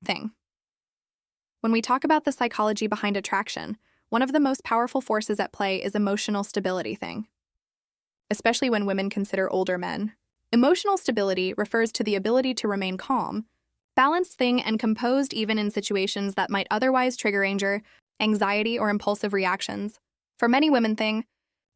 thing. When we talk about the psychology behind attraction, one of the most powerful forces at play is emotional stability thing. Especially when women consider older men. Emotional stability refers to the ability to remain calm, balanced thing, and composed even in situations that might otherwise trigger anger, anxiety, or impulsive reactions. For many women thing,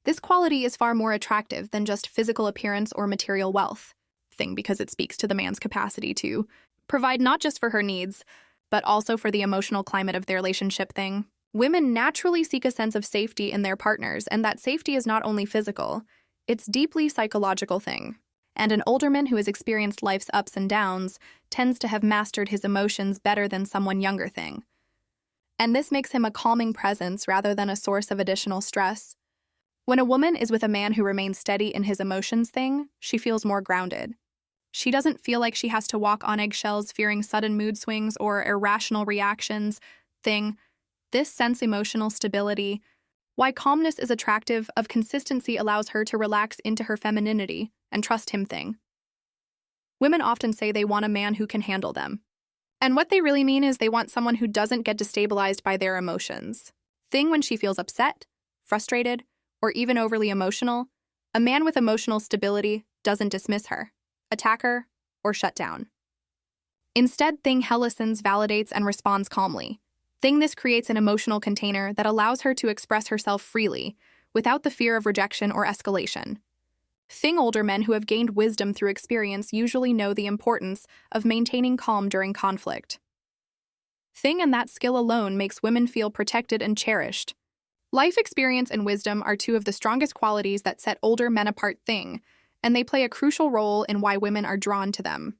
this quality is far more attractive than just physical appearance or material wealth thing because it speaks to the man's capacity to provide not just for her needs, but also for the emotional climate of their relationship thing. Women naturally seek a sense of safety in their partners, and that safety is not only physical, it's deeply psychological thing. And an older man who has experienced life's ups and downs tends to have mastered his emotions better than someone younger thing. And this makes him a calming presence rather than a source of additional stress. When a woman is with a man who remains steady in his emotions thing, she feels more grounded. She doesn't feel like she has to walk on eggshells fearing sudden mood swings or irrational reactions thing. This sense emotional stability, why calmness is attractive, of consistency allows her to relax into her femininity and trust him thing. Women often say they want a man who can handle them. And what they really mean is they want someone who doesn't get destabilized by their emotions. Thing when she feels upset, frustrated, or even overly emotional, a man with emotional stability doesn't dismiss her, attack her, or shut down. Instead, thing listens, validates, and responds calmly. Thing this creates an emotional container that allows her to express herself freely, without the fear of rejection or escalation. Thing older men who have gained wisdom through experience usually know the importance of maintaining calm during conflict. Thing and that skill alone makes women feel protected and cherished. Life experience and wisdom are two of the strongest qualities that set older men apart thing, and they play a crucial role in why women are drawn to them.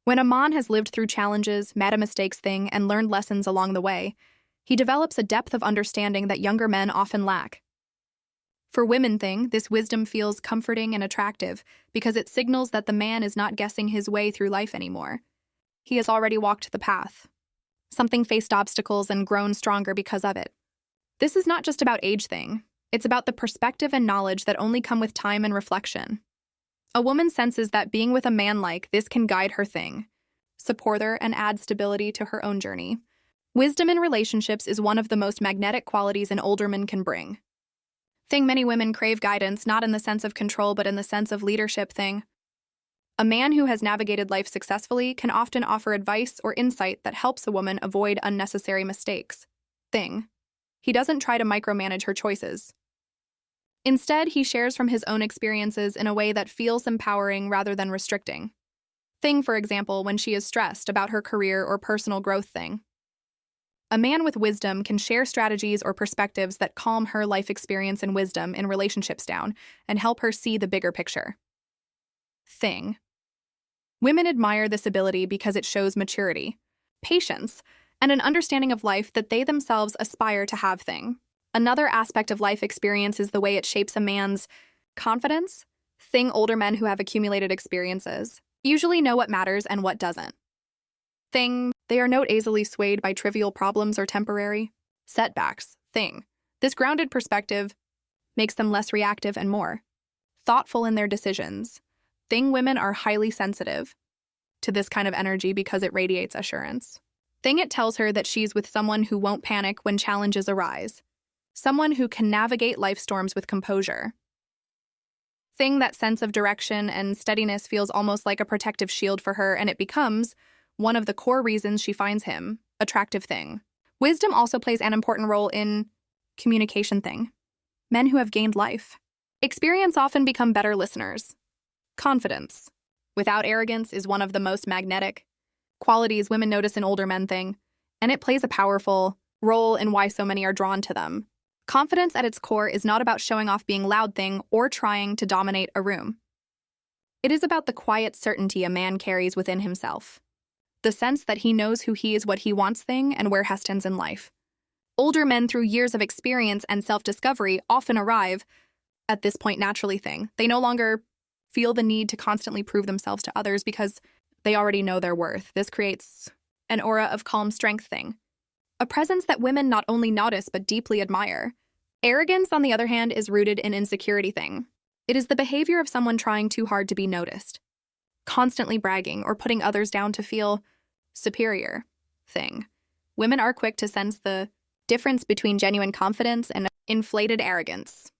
When a man has lived through challenges, made a mistakes thing, and learned lessons along the way, he develops a depth of understanding that younger men often lack. For women thing, this wisdom feels comforting and attractive because it signals that the man is not guessing his way through life anymore. He has already walked the path. Something faced obstacles and grown stronger because of it. This is not just about age thing. It's about the perspective and knowledge that only come with time and reflection. A woman senses that being with a man like this can guide her thing, support her, and add stability to her own journey. Wisdom in relationships is one of the most magnetic qualities an older man can bring. Thing many women crave guidance, not in the sense of control, but in the sense of leadership thing. A man who has navigated life successfully can often offer advice or insight that helps a woman avoid unnecessary mistakes. Thing. He doesn't try to micromanage her choices. Instead, he shares from his own experiences in a way that feels empowering rather than restricting. Thing, for example, when she is stressed about her career or personal growth thing. A man with wisdom can share strategies or perspectives that calm her life experience and wisdom in relationships down and help her see the bigger picture. Thing. Women admire this ability because it shows maturity, patience, and an understanding of life that they themselves aspire to have thing. Another aspect of life experience is the way it shapes a man's confidence. Thing older men who have accumulated experiences usually know what matters and what doesn't. Thing, they are not easily swayed by trivial problems or temporary setbacks. Thing, this grounded perspective makes them less reactive and more thoughtful in their decisions. Thing women are highly sensitive to this kind of energy because it radiates assurance. Thing it tells her that she's with someone who won't panic when challenges arise. Someone who can navigate life storms with composure. Thing that sense of direction and steadiness feels almost like a protective shield for her, and it becomes one of the core reasons she finds him attractive thing. Wisdom also plays an important role in communication thing. Men who have gained life experience often become better listeners. Confidence, without arrogance, is one of the most magnetic qualities women notice in older men thing, and it plays a powerful role in why so many are drawn to them. Confidence at its core is not about showing off being loud thing or trying to dominate a room. It is about the quiet certainty a man carries within himself. The sense that he knows who he is, what he wants thing, and where he stands in life. Older men, through years of experience and self-discovery, often arrive at this point naturally thing. They no longer feel the need to constantly prove themselves to others because they already know their worth. This creates an aura of calm strength thing. A presence that women not only notice but deeply admire. Arrogance, on the other hand, is rooted in insecurity thing. It is the behavior of someone trying too hard to be noticed, constantly bragging or putting others down to feel superior thing. Women are quick to sense the difference between genuine confidence and inflated arrogance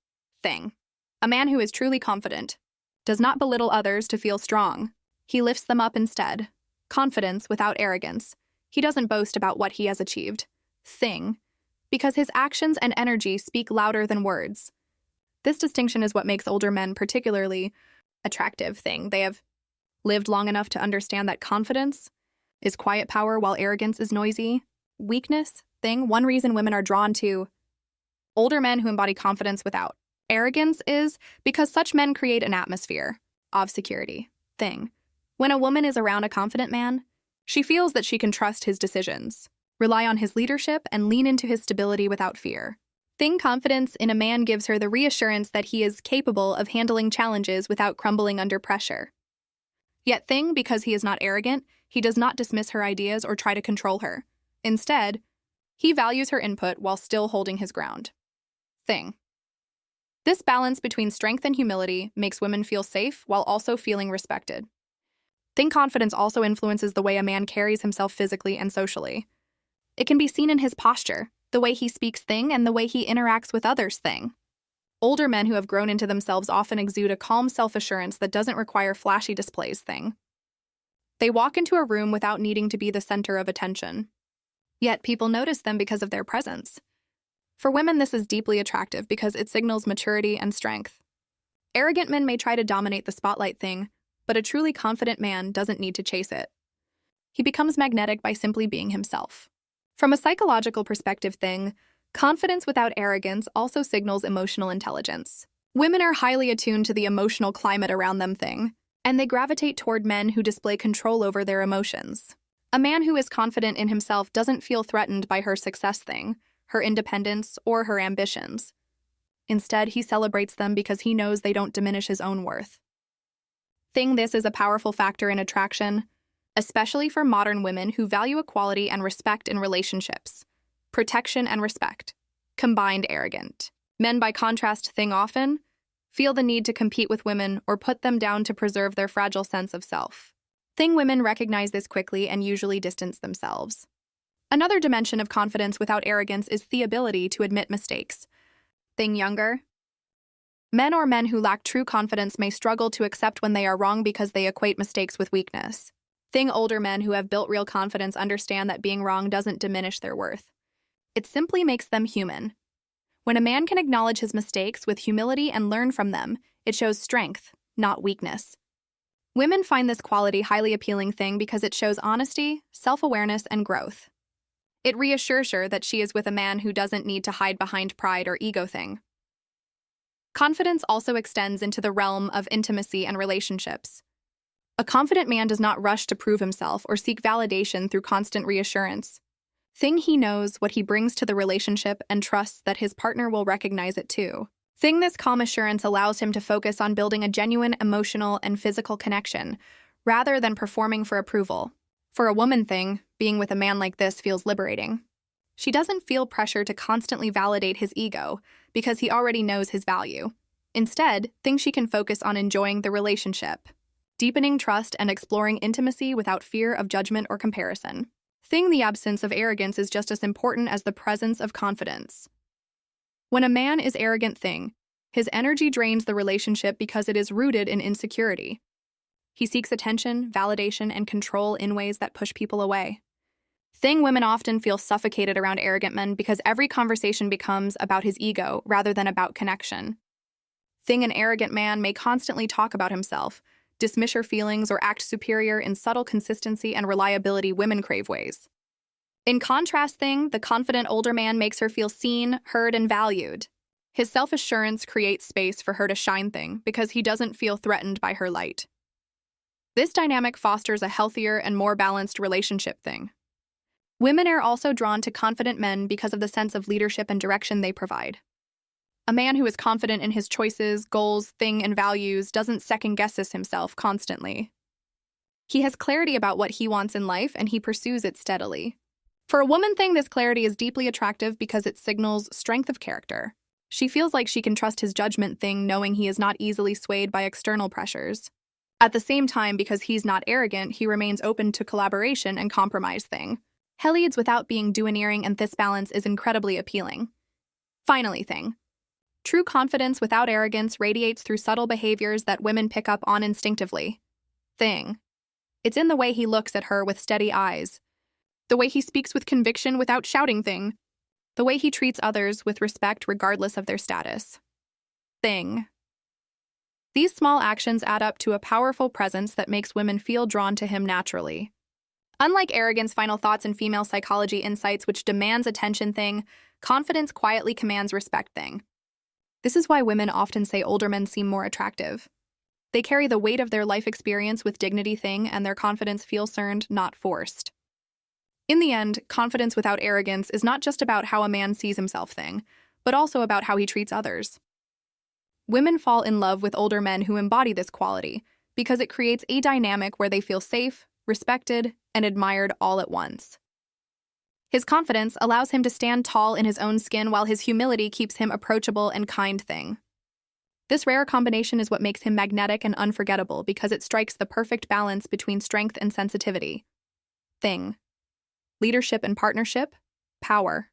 thing. A man who is truly confident does not belittle others to feel strong. He lifts them up instead. Confidence without arrogance. He doesn't boast about what he has achieved thing, because his actions and energy speak louder than words. This distinction is what makes older men particularly attractive thing. They have lived long enough to understand that confidence is quiet power while arrogance is noisy. Weakness thing. One reason women are drawn to older men who embody confidence without arrogance is because such men create an atmosphere of security thing. When a woman is around a confident man, she feels that she can trust his decisions, rely on his leadership, and lean into his stability without fear. Confidence in a man gives her the reassurance that he is capable of handling challenges without crumbling under pressure. Yet because he is not arrogant, he does not dismiss her ideas or try to control her. Instead, he values her input while still holding his ground. This balance between strength and humility makes women feel safe while also feeling respected. Confidence also influences the way a man carries himself physically and socially. It can be seen in his posture, the way he speaks and the way he interacts with others Older men who have grown into themselves often exude a calm self-assurance that doesn't require flashy displays They walk into a room without needing to be the center of attention. Yet people notice them because of their presence. For women, this is deeply attractive because it signals maturity and strength. Arrogant men may try to dominate the spotlight but a truly confident man doesn't need to chase it. He becomes magnetic by simply being himself. From a psychological perspective confidence without arrogance also signals emotional intelligence. Women are highly attuned to the emotional climate around them and they gravitate toward men who display control over their emotions. A man who is confident in himself doesn't feel threatened by her success her independence, or her ambitions. Instead, he celebrates them because he knows they don't diminish his own worth. This is a powerful factor in attraction, especially for modern women who value equality and respect in relationships. Protection and respect. Combined arrogant. Men, by contrast, often feel the need to compete with women or put them down to preserve their fragile sense of self. Women recognize this quickly and usually distance themselves. Another dimension of confidence without arrogance is the ability to admit mistakes. Younger men or men who lack true confidence may struggle to accept when they are wrong because they equate mistakes with weakness. Older men who have built real confidence understand that being wrong doesn't diminish their worth. It simply makes them human. When a man can acknowledge his mistakes with humility and learn from them, it shows strength, not weakness. Women find this quality highly appealing because it shows honesty, self-awareness, and growth. It reassures her that she is with a man who doesn't need to hide behind pride or ego Confidence also extends into the realm of intimacy and relationships. A confident man does not rush to prove himself or seek validation through constant reassurance. He knows what he brings to the relationship and trusts that his partner will recognize it too. This calm assurance allows him to focus on building a genuine emotional and physical connection, rather than performing for approval. For a woman being with a man like this feels liberating. She doesn't feel pressure to constantly validate his ego because he already knows his value. Instead, she can focus on enjoying the relationship, deepening trust and exploring intimacy without fear of judgment or comparison. The absence of arrogance is just as important as the presence of confidence. When a man is arrogant his energy drains the relationship because it is rooted in insecurity. He seeks attention, validation, and control in ways that push people away. Women often feel suffocated around arrogant men because every conversation becomes about his ego rather than about connection. An arrogant man may constantly talk about himself, dismiss her feelings, or act superior in subtle consistency and reliability women crave ways. In contrast, the confident older man makes her feel seen, heard, and valued. His self-assurance creates space for her to shine because he doesn't feel threatened by her light. This dynamic fosters a healthier and more balanced relationship Women are also drawn to confident men because of the sense of leadership and direction they provide. A man who is confident in his choices, goals, and values doesn't second-guess himself constantly. He has clarity about what he wants in life and he pursues it steadily. For a woman, this clarity is deeply attractive because it signals strength of character. She feels like she can trust his judgment knowing he is not easily swayed by external pressures. At the same time, because he's not arrogant, he remains open to collaboration and compromise thing. He leads without being domineering, and this balance is incredibly appealing. Finally, thing. True confidence without arrogance radiates through subtle behaviors that women pick up on instinctively. Thing. It's in the way he looks at her with steady eyes, the way he speaks with conviction without shouting thing, the way he treats others with respect regardless of their status. Thing. These small actions add up to a powerful presence that makes women feel drawn to him naturally. Unlike arrogance, final thoughts, and female psychology insights, which demands attention thing, confidence quietly commands respect thing. This is why women often say older men seem more attractive. They carry the weight of their life experience with dignity thing, and their confidence feels earned, not forced. In the end, confidence without arrogance is not just about how a man sees himself thing, but also about how he treats others. Women fall in love with older men who embody this quality because it creates a dynamic where they feel safe, respected, and admired all at once. His confidence allows him to stand tall in his own skin, while his humility keeps him approachable and kind thing. This rare combination is what makes him magnetic and unforgettable, because it strikes the perfect balance between strength and sensitivity. Thing. Leadership and partnership. Power.